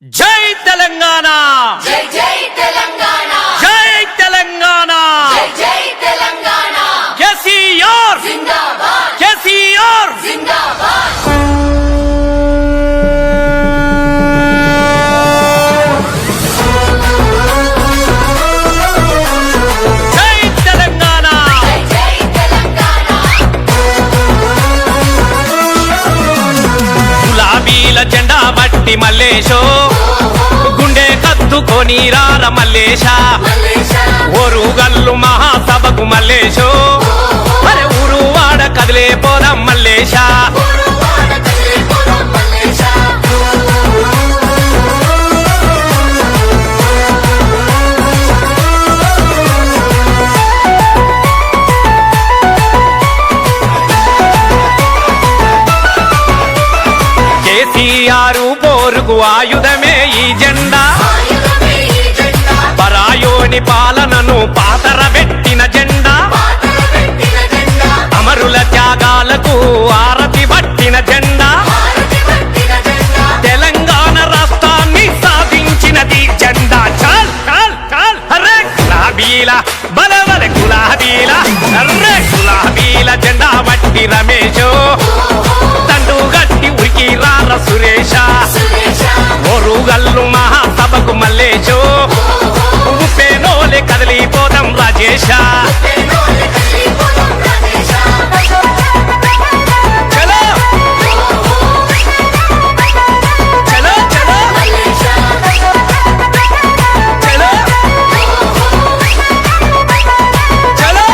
జై తెలంగాణ, జై జై తెలంగాణ, జై తెలంగాణ, జై జై తెలంగాణ, కేసీఆర్ జిందాబాద్, కేసీఆర్ జిందాబాద్. జై తెలంగాణ, జై జై తెలంగాణ, గులాబీల జెండా బట్టి మల్లేశో గుండె కత్తుకొని రార మల్లేశ మల్లేశ, ఓరుగల్లు మహాసభకు మల్లేశో అరే ఊరు వాడ కదిలే పోదాం మల్లేశ గురువాడ కదిలిపోదాం మల్లేశ. కేసీఆర్ పోరుకు ఆయుధమే ఈ జెండా ఆయుధమే ఈ జెండా, పరాయోని పాలనను పాతరబెట్టిన జెండా పాతర పెట్టిన జెండా, అమరుల త్యాగాలకు ఆరతి పట్టిన జెండా హారతి పట్టిన జెండా, తెలంగాణ రాష్ట్రాన్ని సాధించినది జెండా చాల్ చాల్ చాల్ అరే గులాబీల బలవల గులాబీల అర్రే గులాబీల జెండా బట్టి రమేశో తండు గట్టి ఉరికి రార సురేష సురేశ, ఓరుగల్లు మహాసభకు మల్లేశో ఉప్పేనోలే కదిలిపోదాం రాజేశ పెనోలే కదిలిపోదాం రాజేశ. చలో చలో చలో మల్లేశ, చలో చలో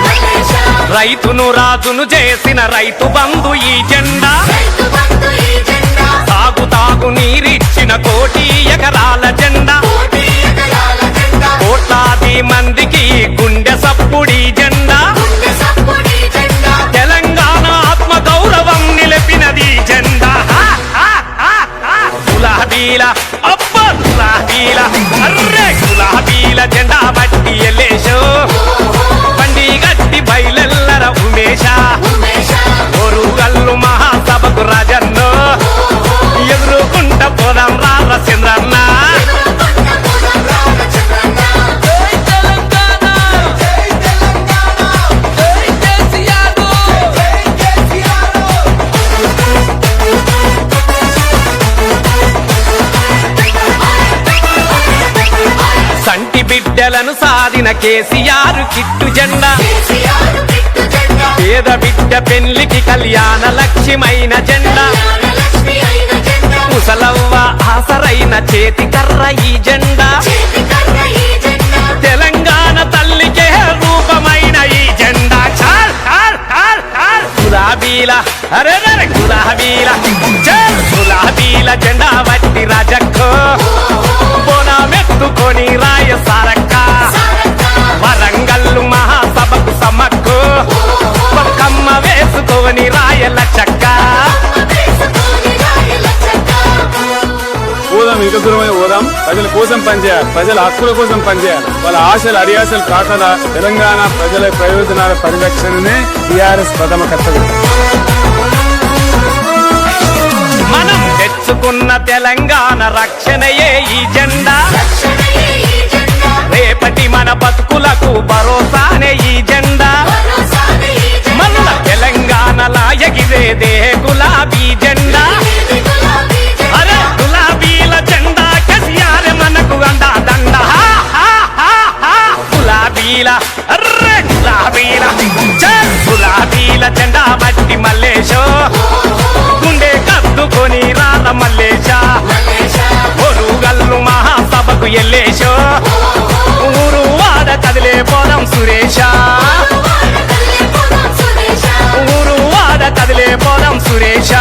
మల్లేశ, రైతును రాజును చేసిన రైతు బంధు ఈ జెండా రైతు బంధు ఈ జెండా, తాగు నీరిచ్చిన కోటి ఎకరాల జెండా కోటి ఎకరాల జెండా, కోట్లాది మందికి గుండె సప్పుడి జెండా గుండె సప్పుడి జెండా, తెలంగాణ ఆత్మ గౌరవం నిలిపినది జెండా హా, హా, హా, హా. గులాబీల అబ్బ గులాబీల అర్రే గులాబీల జెండా బట్టి ఎల్లేశో బండి గట్టి బయలెల్లర ఉమేశ ఉమేశ, ఓరుగల్లు మహాసభకు రాజన్నో ఎదురుకుంట పోదాం రార చంద్రన్న ఎదురుకొండ పోదాం రామచంద్రన్న. జై తెలంగాణ, జై తెలంగాణ, జై కేసీఆర్, జై కేసీఆర్. సంటి బిడ్డలను సాధిన కేసీఆర్ కిట్టు జెండా కేసీఆర్ కిట్టు జెండా, పేద బిడ్డ పెళ్లికి కళ్యాణ లక్ష్యమైన జెండా కళ్యాణలక్ష్మి అయిన జెండా, ముసలవ్వ ఆసరైన చేతి కర్ర ఈ జెండా చేతి కర్ర ఈ జెండా, తెలంగాణ తల్లికే రూపమైన ఈ జెండా చాల్ చాల్ చాల్ చాల్ గులాబీల అరే గులాబీల చాల్ గులాబీల జెండా బట్టి రాజక్కో బోనమెత్తుకొని రాయ సారక్క సారక్క, వరంగల్లు మహాసభకు సమ్మక్కు పక్కమ్మ వేసుకొని రాయల చక్క వేసుకొని రాయల చెక్క. పోదాం, ఇంకా దూరమైన పోదాం. ప్రజల కోసం పనిచేయాలి, ప్రజల హక్కుల కోసం పనిచేయాలి. వాళ్ళ ఆశలు అడియాసలు కాకదా తెలంగాణ ప్రజల ప్రయోజనాల పరిరక్షణనే టీఆర్ఎస్ ప్రథమ కర్తవ్యం. మనం తెచ్చుకున్న తెలంగాణ రక్షణయే ఈ జెండా రక్షణయే ఈ జెండా, రేపటి మన బతుకులకు భరోసానే ఈ జెండా భరోసానే ఈ జెండా, మల్ల తెలంగాణలా ఎగిరేదే గులాబీ జెండా ఇది గులాబీ జెండా, అరే గులాబీల జెండా కేసీఆర్ మనకు అండా దండ హా, హా, హా, హా. గులాబీల అర్రే గులాబీల చల్ గులాబీల జెండా బట్టి మల్లేశో గుండె కత్తుకొని రార మల్లేశ మల్లేశ, ఓరుగల్లు మహాసభకు ఎల్లేశో ఊరు వాడ కదిలే పోదాం సురేష గురువాడ కదిలిపోదాం సురేశ. ఊరు వాడ కదిలే పోదాం సురేష